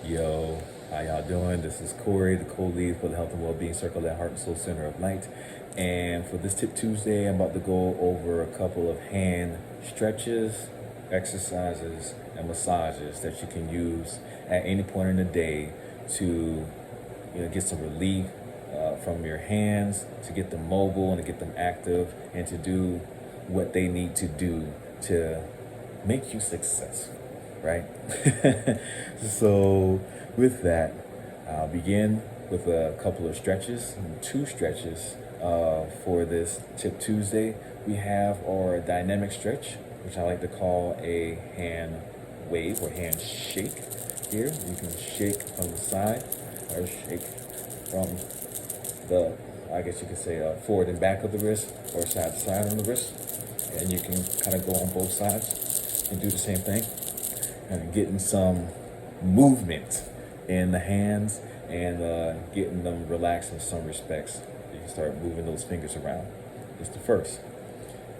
Yo, how y'all doing? This is Corey, the co-lead for the Health and Wellbeing Circle at Heart and Soul Center of Light. And for this Tip Tuesday, I'm about to go over a couple of hand stretches, exercises, and massages that you can use at any point in the day to, get some relief from your hands, to get them mobile and to get them active, and to do what they need to do to make you successful, right? So with that, I'll begin with a couple of stretches, two stretches for this Tip Tuesday. We have our dynamic stretch, which I like to call a hand wave or hand shake. Here, you can shake from the side or shake from the, I guess you could say, forward and back of the wrist or side to side on the wrist. And you can kind of go on both sides and do the same thing. And getting some movement in the hands and getting them relaxed in some respects. You can start moving those fingers around. It's the first.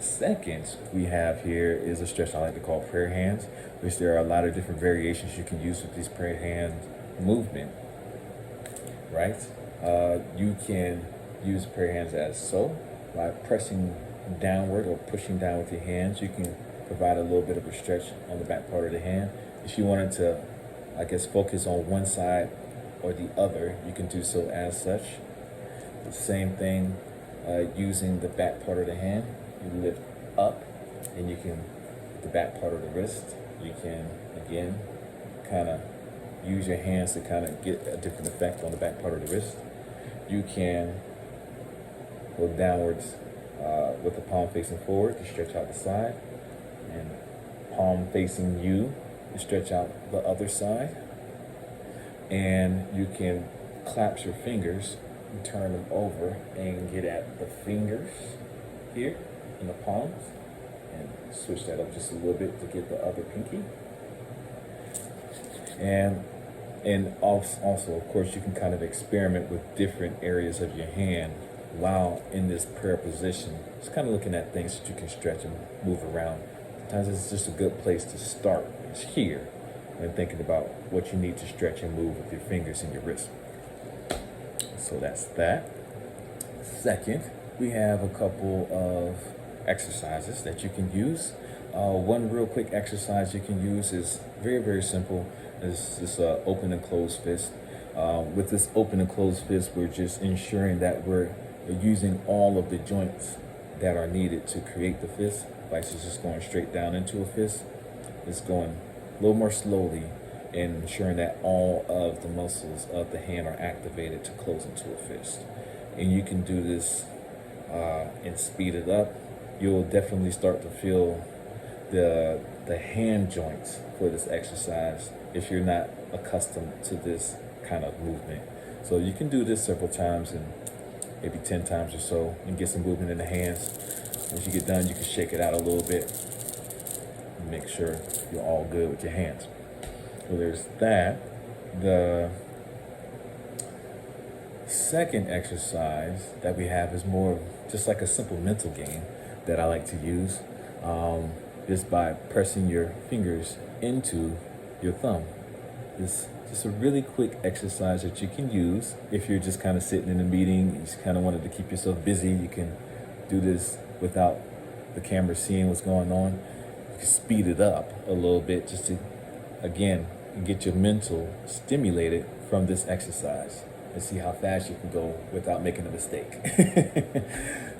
Second we have here is a stretch I like to call prayer hands, which there are a lot of different variations you can use with these prayer hand movement, right? You can use prayer hands as so, by pressing downward or pushing down with your hands. You can provide a little bit of a stretch on the back part of the hand. If you wanted to, focus on one side or the other, you can do so as such. The same thing using the back part of the hand. You lift up and you can, the back part of the wrist, you can, again, kind of use your hands to kind of get a different effect on the back part of the wrist. You can go downwards with the palm facing forward to stretch out the side, and palm facing you to stretch out the other side. And you can collapse your fingers and turn them over and get at the fingers here in the palms, and switch that up just a little bit to get the other pinky. And also, of course, you can kind of experiment with different areas of your hand while in this prayer position. Just kind of looking at things that you can stretch and move around. Sometimes it's just a good place to start. It's here, and thinking about what you need to stretch and move with your fingers and your wrist. So that's that. Second, we have a couple of exercises that you can use. One real quick exercise you can use is very, very simple. It's this open and closed fist. With this open and closed fist, we're just ensuring that we're using all of the joints that are needed to create the fist. Vice is just going straight down into a fist. It's going a little more slowly and ensuring that all of the muscles of the hand are activated to close into a fist. And you can do this and speed it up. You'll definitely start to feel the hand joints for this exercise if you're not accustomed to this kind of movement. So you can do this several times, and maybe 10 times or so, and get some movement in the hands. Once you get done, you can shake it out a little bit and make sure you're all good with your hands. So there's that. The second exercise that we have is more just like a simple mental game that I like to use, just by pressing your fingers into your thumb. It's just a really quick exercise that you can use if you're just kind of sitting in a meeting, you just kind of wanted to keep yourself busy. You can do this without the camera seeing what's going on. You can speed it up a little bit just to, again, get your mental stimulated from this exercise and see how fast you can go without making a mistake.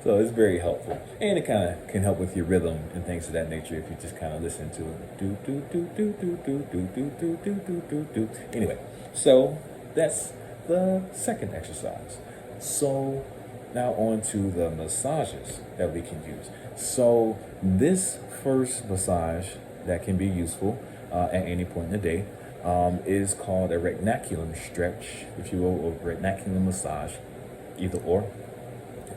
So it's very helpful, and it kind of can help with your rhythm and things of that nature if you just kind of listen to it. Do do do do do do do do do do do do do. Anyway, so that's the second exercise. So now on to the massages that we can use. So this first massage that can be useful at any point in the day is called a retinaculum stretch, if you will, or retinaculum massage, either or.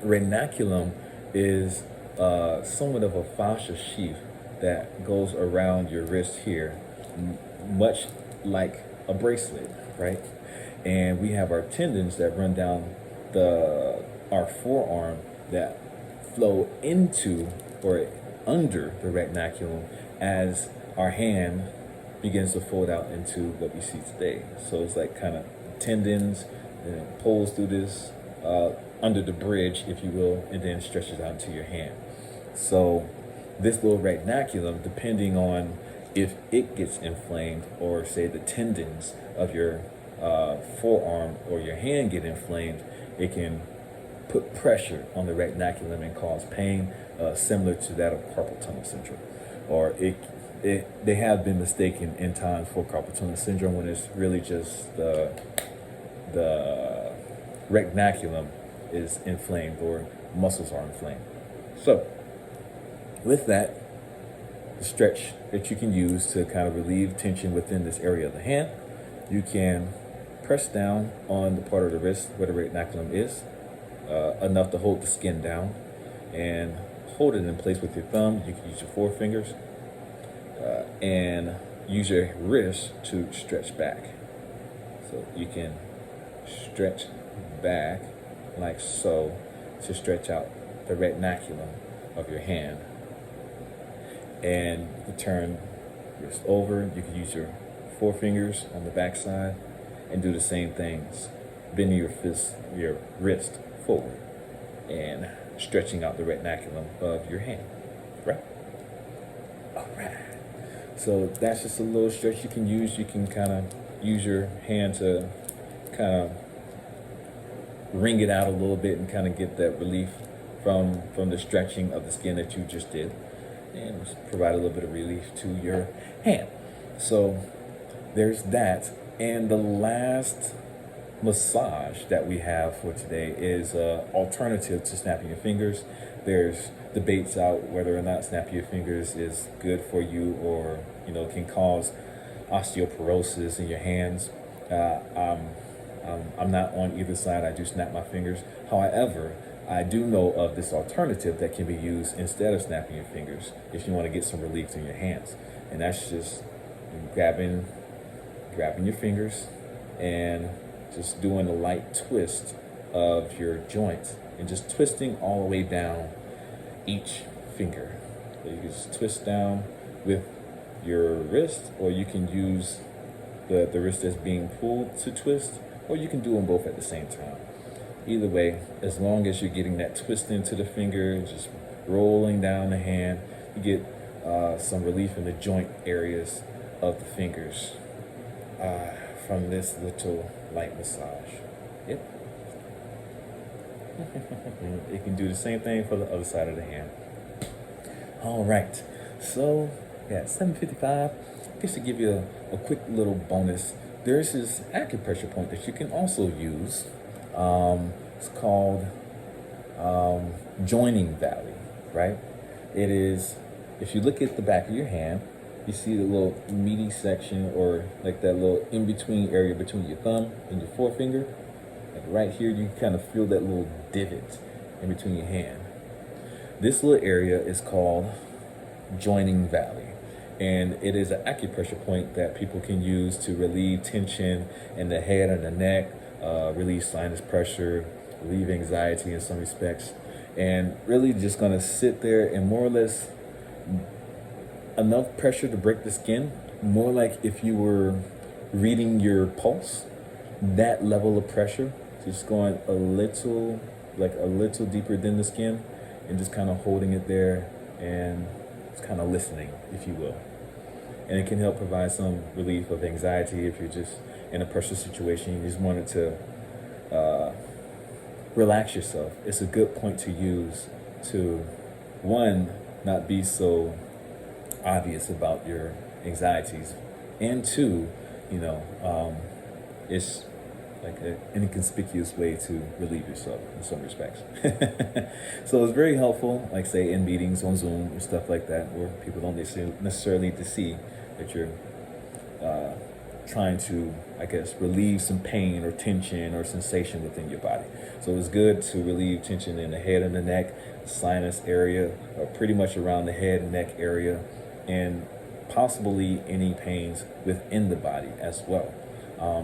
Retinaculum is somewhat of a fascia sheath that goes around your wrist here, much like a bracelet, right? And we have our tendons that run down our forearm that flow into or under the retinaculum as our hand, begins to fold out into what we see today. So it's like kind of tendons, and it pulls through this under the bridge, if you will, and then stretches out into your hand. So this little retinaculum, depending on if it gets inflamed, or say the tendons of your forearm or your hand get inflamed, it can put pressure on the retinaculum and cause pain, similar to that of carpal tunnel syndrome. Or they have been mistaken in times for carpal tunnel syndrome, when it's really just the retinaculum is inflamed, or muscles are inflamed. So with that, the stretch that you can use to kind of relieve tension within this area of the hand, you can press down on the part of the wrist where the retinaculum is, enough to hold the skin down, and hold it in place with your thumb. You can use your forefingers, and use your wrist to stretch back. So you can stretch back like so to stretch out the retinaculum of your hand. And you turn wrist over. You can use your forefingers on the back side and do the same things, bending your wrist forward and stretching out the retinaculum of your hand. Right? All right. So that's just a little stretch you can use. You can kind of use your hand to kind of wring it out a little bit and kind of get that relief from the stretching of the skin that you just did, and provide a little bit of relief to your hand. So there's that. And the last massage that we have for today is alternative to snapping your fingers. There's debates out whether or not snapping your fingers is good for you, or can cause osteoporosis in your hands. I'm not on either side. I do snap my fingers. However, I do know of this alternative that can be used instead of snapping your fingers if you want to get some relief in your hands. And that's just grabbing your fingers and just doing a light twist of your joint, and just twisting all the way down each finger. So you can just twist down with your wrist, or you can use the wrist that's being pulled to twist, or you can do them both at the same time. Either way, as long as you're getting that twist into the finger, just rolling down the hand, you get some relief in the joint areas of the fingers from this little light massage. Yep. You can do the same thing for the other side of the hand. All right. So, yeah, 7:55. Just to give you a quick little bonus, there's this acupressure point that you can also use. It's called joining valley, right? It is, if you look at the back of your hand, you see the little meaty section, or like that little in-between area between your thumb and your forefinger. Like right here, you can kind of feel that little divot in between your hand. This little area is called joining valley. And it is an acupressure point that people can use to relieve tension in the head and the neck, relieve sinus pressure, relieve anxiety in some respects, and really just going to sit there and more or less enough pressure to break the skin, more like if you were reading your pulse, that level of pressure, just going a little deeper than the skin, and just kind of holding it there and just kind of listening, if you will. And it can help provide some relief of anxiety if you're just in a pressure situation. You just wanted to relax yourself. It's a good point to use to, one, not be so obvious about your anxieties, and two, it's like an inconspicuous way to relieve yourself in some respects. So it's very helpful, like say in meetings on Zoom and stuff like that, where people don't necessarily need to see that you're trying to, I guess, relieve some pain or tension or sensation within your body. So it's good to relieve tension in the head and the neck, sinus area, or pretty much around the head and neck area, and possibly any pains within the body as well.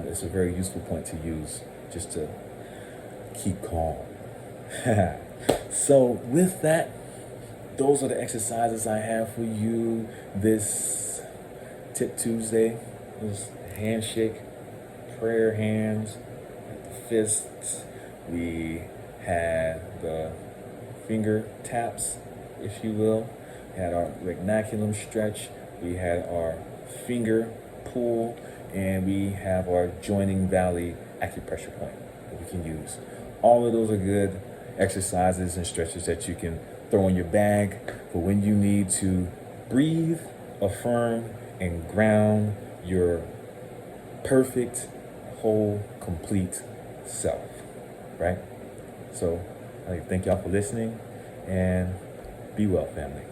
It's a very useful point to use just to keep calm. So with that, those are the exercises I have for you this Tip Tuesday was handshake, prayer hands, fists. We had the finger taps, if you will. We had our retinaculum stretch. We had our finger pull, and we have our joining valley acupressure point that we can use. All of those are good exercises and stretches that you can throw in your bag for when you need to breathe, affirm, and ground your perfect, whole, complete self, right? So I thank y'all for listening, and be well, family.